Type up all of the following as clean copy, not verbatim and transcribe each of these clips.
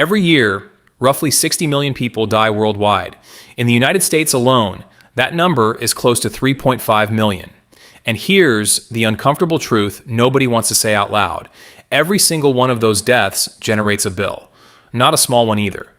Every year, roughly 60 million people die worldwide. In the United States alone, that number is close to 3.5 million. And here's the uncomfortable truth nobody wants to say out loud. Every single one of those deaths generates a bill. Not a small one either.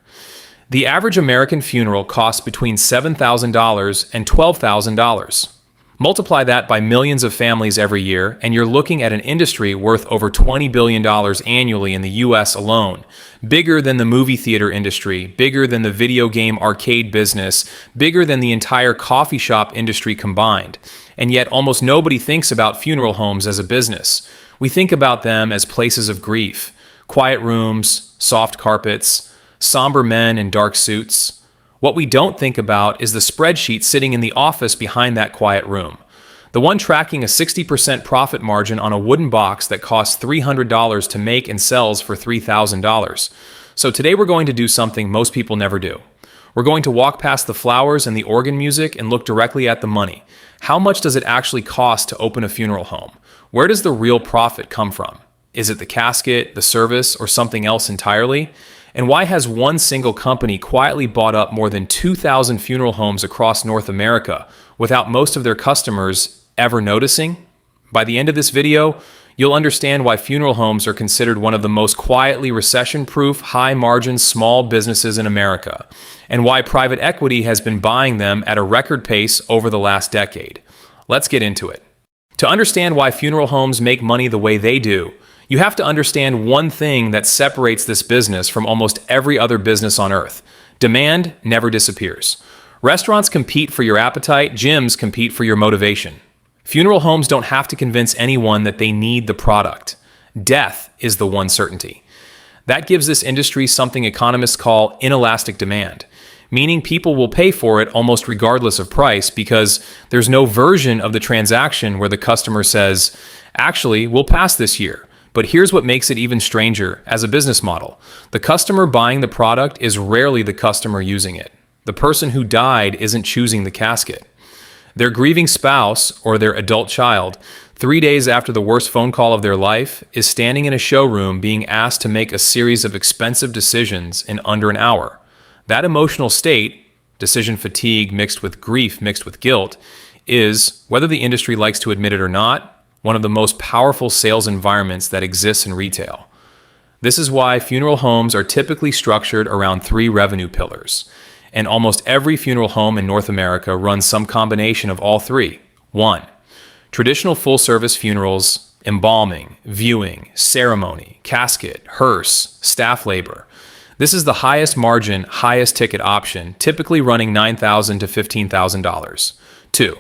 The average American funeral costs between $7,000 and $12,000. Multiply that by millions of families every year, and you're looking at an industry worth over $20 billion annually in the US alone. Bigger than the movie theater industry, bigger than the video game arcade business, bigger than the entire coffee shop industry combined. And yet almost nobody thinks about funeral homes as a business. We think about them as places of grief. Quiet rooms, soft carpets, somber men in dark suits. What we don't think about is the spreadsheet sitting in the office behind that quiet room. The one tracking a 60% profit margin on a wooden box that costs $300 to make and sells for $3,000. So today we're going to do something most people never do. We're going to walk past the flowers and the organ music and look directly at the money. How much does it actually cost to open a funeral home? Where does the real profit come from? Is it the casket, the service, or something else entirely? And why has one single company quietly bought up more than 2,000 funeral homes across North America without most of their customers ever noticing? By the end of this video, you'll understand why funeral homes are considered one of the most quietly recession-proof, high-margin small businesses in America, and why private equity has been buying them at a record pace over the last decade. Let's get into it. To understand why funeral homes make money the way they do, you have to understand one thing that separates this business from almost every other business on earth. Demand never disappears. Restaurants compete for your appetite, gyms compete for your motivation. Funeral homes don't have to convince anyone that they need the product. Death is the one certainty. That gives this industry something economists call inelastic demand, meaning people will pay for it almost regardless of price because there's no version of the transaction where the customer says, actually, we'll pass this year. But here's what makes it even stranger as a business model. The customer buying the product is rarely the customer using it. The person who died isn't choosing the casket. Their grieving spouse or their adult child, 3 days after the worst phone call of their life, is standing in a showroom being asked to make a series of expensive decisions in under an hour. That emotional state, decision fatigue mixed with grief mixed with guilt, is, whether the industry likes to admit it or not, one of the most powerful sales environments that exists in retail. This is why funeral homes are typically structured around 3 revenue pillars, and almost every funeral home in North America runs some combination of all 3. 1. Traditional full-service funerals, embalming, viewing, ceremony, casket, hearse, staff labor. This is the highest margin, highest ticket option, typically running $9,000 to $15,000. 2.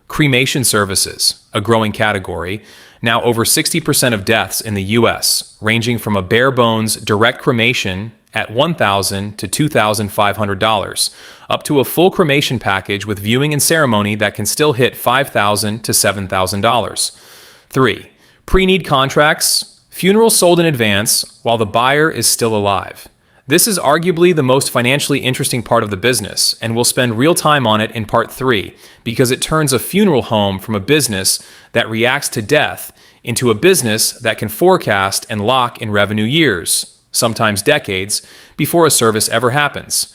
Cremation services, a growing category, now over 60% of deaths in the US, ranging from a bare bones direct cremation at $1,000 to $2,500, up to a full cremation package with viewing and ceremony that can still hit $5,000 to $7,000. 3. Pre-need contracts, funerals sold in advance while the buyer is still alive. This is arguably the most financially interesting part of the business, and we'll spend real time on it in part 3, because it turns a funeral home from a business that reacts to death into a business that can forecast and lock in revenue years, sometimes decades, before a service ever happens.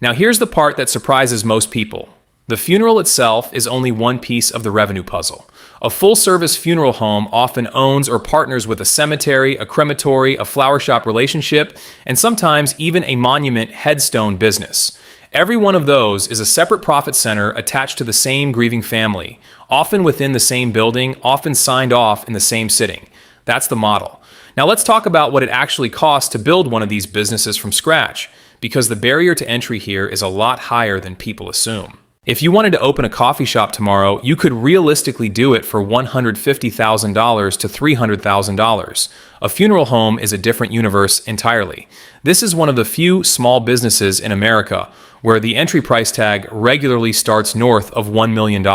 Now here's the part that surprises most people. The funeral itself is only one piece of the revenue puzzle. A full-service funeral home often owns or partners with a cemetery, a crematory, a flower shop relationship, and sometimes even a monument headstone business. Every one of those is a separate profit center attached to the same grieving family, often within the same building, often signed off in the same sitting. That's the model. Now let's talk about what it actually costs to build one of these businesses from scratch, because the barrier to entry here is a lot higher than people assume. If you wanted to open a coffee shop tomorrow, you could realistically do it for $150,000 to $300,000. A funeral home is a different universe entirely. This is one of the few small businesses in America where the entry price tag regularly starts north of $1 million.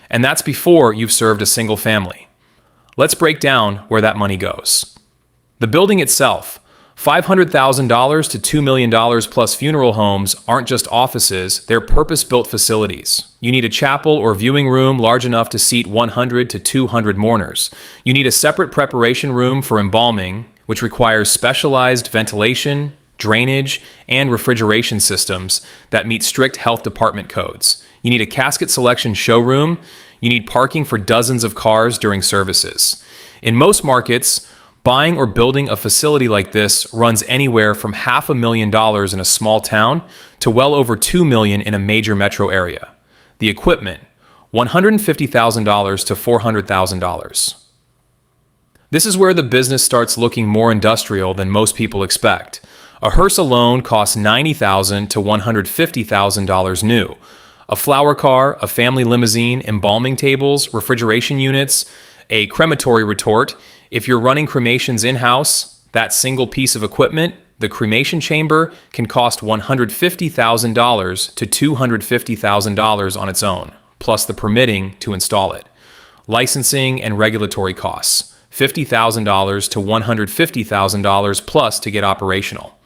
And that's before you've served a single family. Let's break down where that money goes. The building itself. $500,000 to $2 million plus funeral homes aren't just offices, they're purpose-built facilities. You need a chapel or viewing room large enough to seat 100 to 200 mourners. You need a separate preparation room for embalming, which requires specialized ventilation, drainage, and refrigeration systems that meet strict health department codes. You need a casket selection showroom. You need parking for dozens of cars during services. In most markets, buying or building a facility like this runs anywhere from $500,000 in a small town to well over $2 million in a major metro area. The equipment, $150,000 to $400,000. This is where the business starts looking more industrial than most people expect. A hearse alone costs $90,000 to $150,000 new. A flower car, a family limousine, embalming tables, refrigeration units, a crematory retort. If you're running cremations in-house, that single piece of equipment, the cremation chamber, can cost $150,000 to $250,000 on its own, plus the permitting to install it. Licensing and regulatory costs, $50,000 to $150,000 plus to get operational.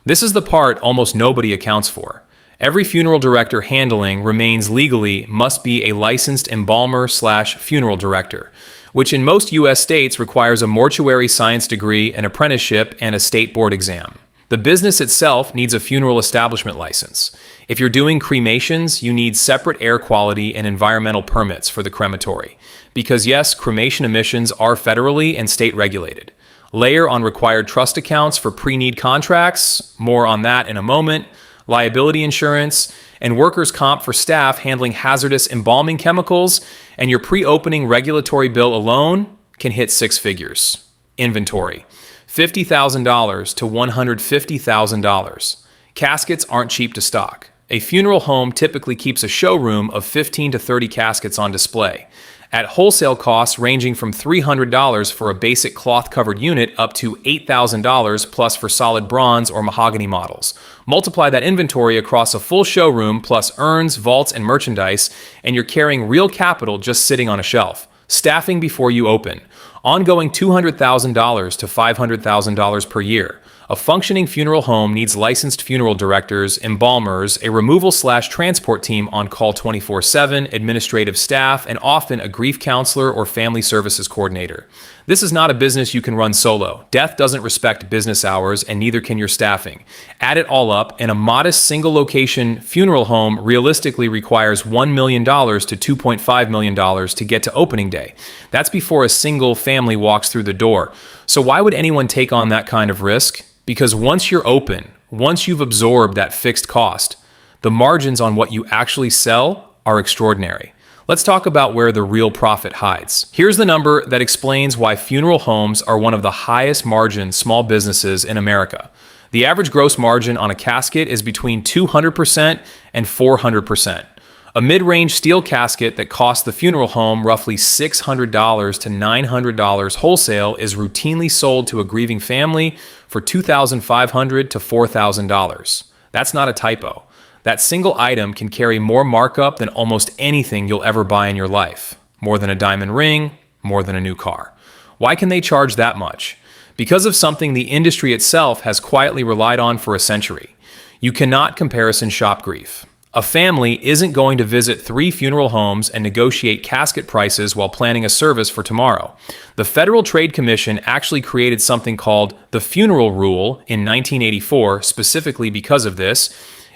This is the part almost nobody accounts for. Every funeral director handling remains legally must be a licensed embalmer/funeral director, which in most U.S. states requires a mortuary science degree, an apprenticeship, and a state board exam. The business itself needs a funeral establishment license. If you're doing cremations, you need separate air quality and environmental permits for the crematory. Because yes, cremation emissions are federally and state regulated. Layer on required trust accounts for pre-need contracts, more on that in a moment, liability insurance, and workers' comp for staff handling hazardous embalming chemicals, and your pre-opening regulatory bill alone can hit six figures. Inventory, $50,000 to $150,000. Caskets aren't cheap to stock. A funeral home typically keeps a showroom of 15 to 30 caskets on display, at wholesale costs ranging from $300 for a basic cloth-covered unit up to $8,000 plus for solid bronze or mahogany models. Multiply that inventory across a full showroom plus urns, vaults, and merchandise, and you're carrying real capital just sitting on a shelf. Staffing before you open. Ongoing $200,000 to $500,000 per year. A functioning funeral home needs licensed funeral directors, embalmers, a removal/transport team on call 24/7, administrative staff, and often a grief counselor or family services coordinator. This is not a business you can run solo. Death doesn't respect business hours, and neither can your staffing. Add it all up, and a modest single-location funeral home realistically requires $1 million to $2.5 million to get to opening day. That's before a single family walks through the door. So why would anyone take on that kind of risk? Because once you're open, once you've absorbed that fixed cost, the margins on what you actually sell are extraordinary. Let's talk about where the real profit hides. Here's the number that explains why funeral homes are one of the highest margin small businesses in America. The average gross margin on a casket is between 200% and 400%. A mid-range steel casket that costs the funeral home roughly $600 to $900 wholesale is routinely sold to a grieving family for $2,500 to $4,000. That's not a typo. That single item can carry more markup than almost anything you'll ever buy in your life. More than a diamond ring, more than a new car. Why can they charge that much? Because of something the industry itself has quietly relied on for a century. You cannot comparison shop grief. A family isn't going to visit 3 funeral homes and negotiate casket prices while planning a service for tomorrow. The Federal Trade Commission actually created something called the Funeral Rule in 1984 specifically because of this.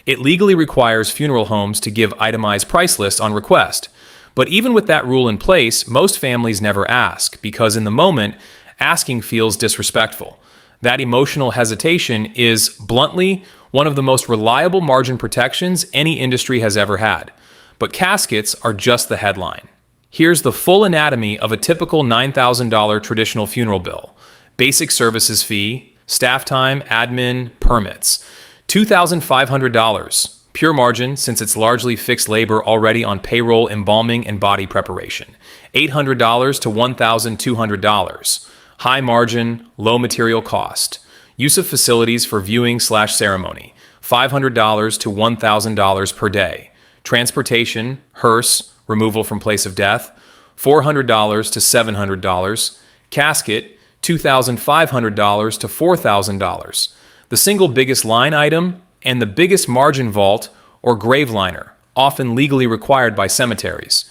It legally requires funeral homes to give itemized price lists on request. But even with that rule in place, most families never ask because in the moment, asking feels disrespectful. That emotional hesitation is, bluntly, one of the most reliable margin protections any industry has ever had. But caskets are just the headline. Here's the full anatomy of a typical $9,000 traditional funeral bill. Basic services fee, staff time, admin, permits. $2,500. Pure margin since it's largely fixed labor already on payroll, embalming, and body preparation. $800 to $1,200. High margin, low material cost. Use of facilities for viewing/ceremony, $500 to $1,000 per day. Transportation, hearse, removal from place of death, $400 to $700. Casket, $2,500 to $4,000. The single biggest line item and the biggest margin vault or grave liner, often legally required by cemeteries,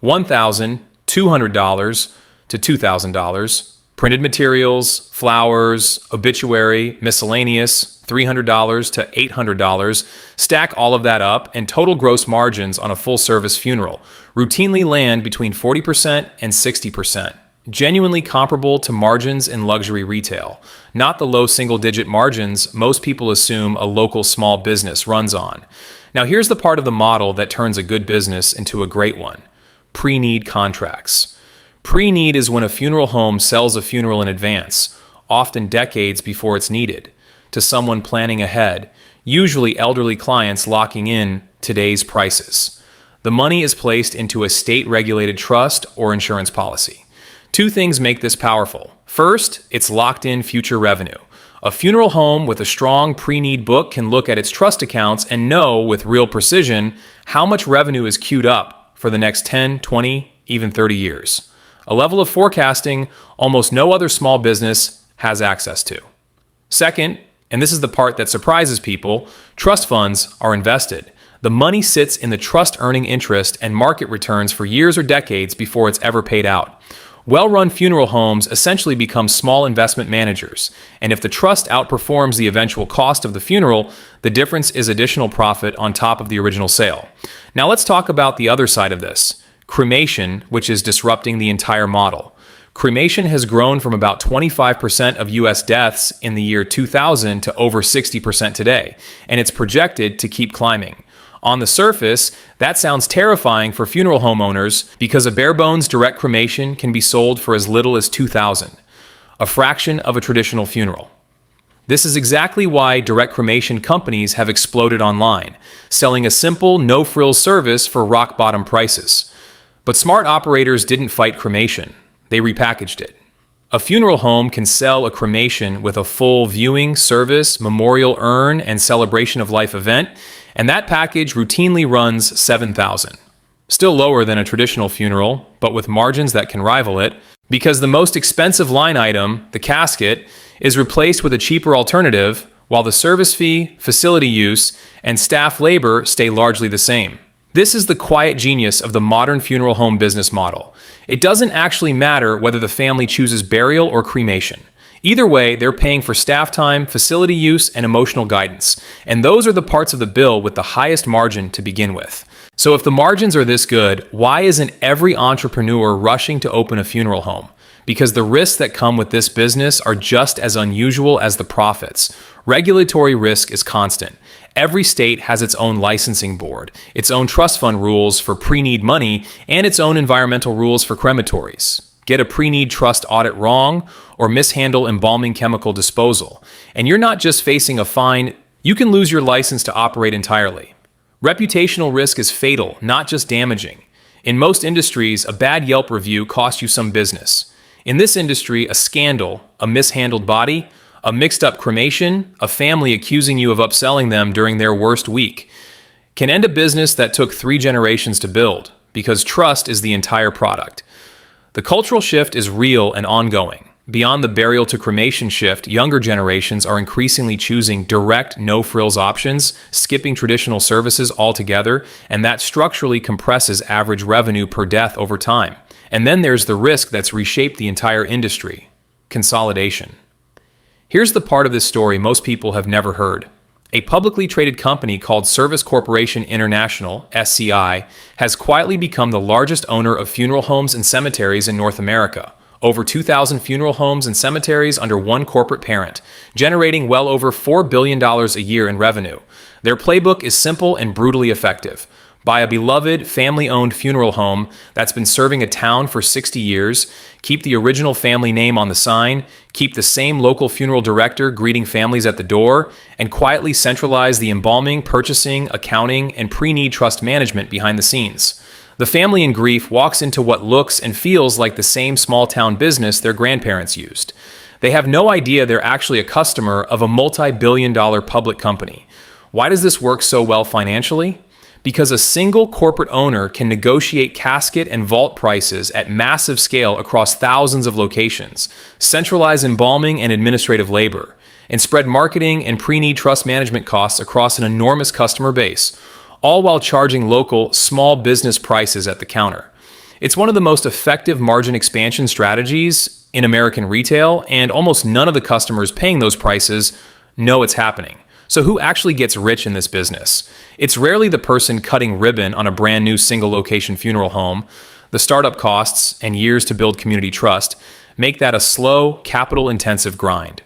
$1,200 to $2,000. Printed materials, flowers, obituary, miscellaneous, $300 to $800. Stack all of that up, and total gross margins on a full-service funeral routinely land between 40% and 60%. Genuinely comparable to margins in luxury retail, not the low single-digit margins most people assume a local small business runs on. Now here's the part of the model that turns a good business into a great one: pre-need contracts. Pre-need is when a funeral home sells a funeral in advance, often decades before it's needed, to someone planning ahead, usually elderly clients locking in today's prices. The money is placed into a state-regulated trust or insurance policy. Two things make this powerful. First, it's locked-in future revenue. A funeral home with a strong pre-need book can look at its trust accounts and know with real precision how much revenue is queued up for the next 10, 20, even 30 years. A level of forecasting almost no other small business has access to. Second, and this is the part that surprises people, trust funds are invested. The money sits in the trust earning interest and market returns for years or decades before it's ever paid out. Well-run funeral homes essentially become small investment managers, and if the trust outperforms the eventual cost of the funeral, the difference is additional profit on top of the original sale. Now let's talk about the other side of this: cremation, which is disrupting the entire model. Cremation has grown from about 25% of U.S. deaths in the year 2000 to over 60% today, and it's projected to keep climbing. On the surface, that sounds terrifying for funeral homeowners because a bare-bones direct cremation can be sold for as little as $2,000, a fraction of a traditional funeral. This is exactly why direct cremation companies have exploded online, selling a simple, no-frills service for rock-bottom prices. But smart operators didn't fight cremation. They repackaged it. A funeral home can sell a cremation with a full viewing, service, memorial urn, and celebration of life event, and that package routinely runs $7,000. Still lower than a traditional funeral, but with margins that can rival it, because the most expensive line item, the casket, is replaced with a cheaper alternative, while the service fee, facility use, and staff labor stay largely the same. This is the quiet genius of the modern funeral home business model. It doesn't actually matter whether the family chooses burial or cremation. Either way, they're paying for staff time, facility use, and emotional guidance. And those are the parts of the bill with the highest margin to begin with. So if the margins are this good, why isn't every entrepreneur rushing to open a funeral home? Because the risks that come with this business are just as unusual as the profits. Regulatory risk is constant. Every state has its own licensing board, its own trust fund rules for pre-need money, and its own environmental rules for crematories. Get a pre-need trust audit wrong or mishandle embalming chemical disposal, and you're not just facing a fine, you can lose your license to operate entirely. Reputational risk is fatal, not just damaging. In most industries, a bad Yelp review costs you some business. In this industry, a scandal, a mishandled body, a mixed-up cremation, a family accusing you of upselling them during their worst week, can end a business that took 3 generations to build, because trust is the entire product. The cultural shift is real and ongoing. Beyond the burial to cremation shift, younger generations are increasingly choosing direct, no-frills options, skipping traditional services altogether, and that structurally compresses average revenue per death over time. And then there's the risk that's reshaped the entire industry: consolidation. Here's the part of this story most people have never heard. A publicly traded company called Service Corporation International, SCI, has quietly become the largest owner of funeral homes and cemeteries in North America. Over 2,000 funeral homes and cemeteries under one corporate parent, generating well over $4 billion a year in revenue. Their playbook is simple and brutally effective. Buy a beloved, family-owned funeral home that's been serving a town for 60 years, keep the original family name on the sign, keep the same local funeral director greeting families at the door, and quietly centralize the embalming, purchasing, accounting, and pre-need trust management behind the scenes. The family in grief walks into what looks and feels like the same small-town business their grandparents used. They have no idea they're actually a customer of a multi-billion-dollar public company. Why does this work so well financially? Because a single corporate owner can negotiate casket and vault prices at massive scale across thousands of locations, centralize embalming and administrative labor, and spread marketing and pre-need trust management costs across an enormous customer base, all while charging local, small business prices at the counter. It's one of the most effective margin expansion strategies in American retail, and almost none of the customers paying those prices know it's happening. So who actually gets rich in this business? It's rarely the person cutting ribbon on a brand new single location funeral home. The startup costs and years to build community trust make that a slow, capital intensive grind.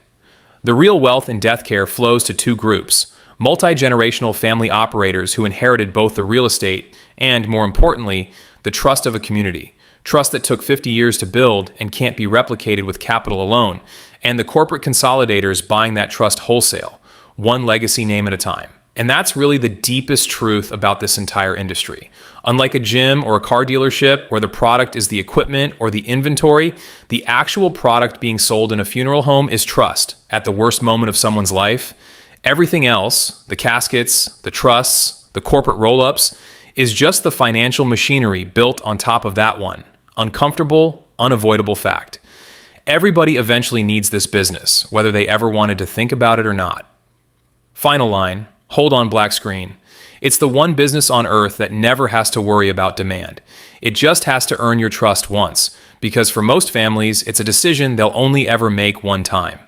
The real wealth in death care flows to two groups: multi-generational family operators who inherited both the real estate and, more importantly, the trust of a community. Trust that took 50 years to build and can't be replicated with capital alone, and the corporate consolidators buying that trust wholesale, one legacy name at a time. And that's really the deepest truth about this entire industry. Unlike a gym or a car dealership where the product is the equipment or the inventory, the actual product being sold in a funeral home is trust at the worst moment of someone's life. Everything else, the caskets, the trusts, the corporate roll-ups, is just the financial machinery built on top of that one. Uncomfortable, unavoidable fact. Everybody eventually needs this business, whether they ever wanted to think about it or not. Final line, hold on black screen. It's the one business on earth that never has to worry about demand. It just has to earn your trust once, because for most families, it's a decision they'll only ever make one time.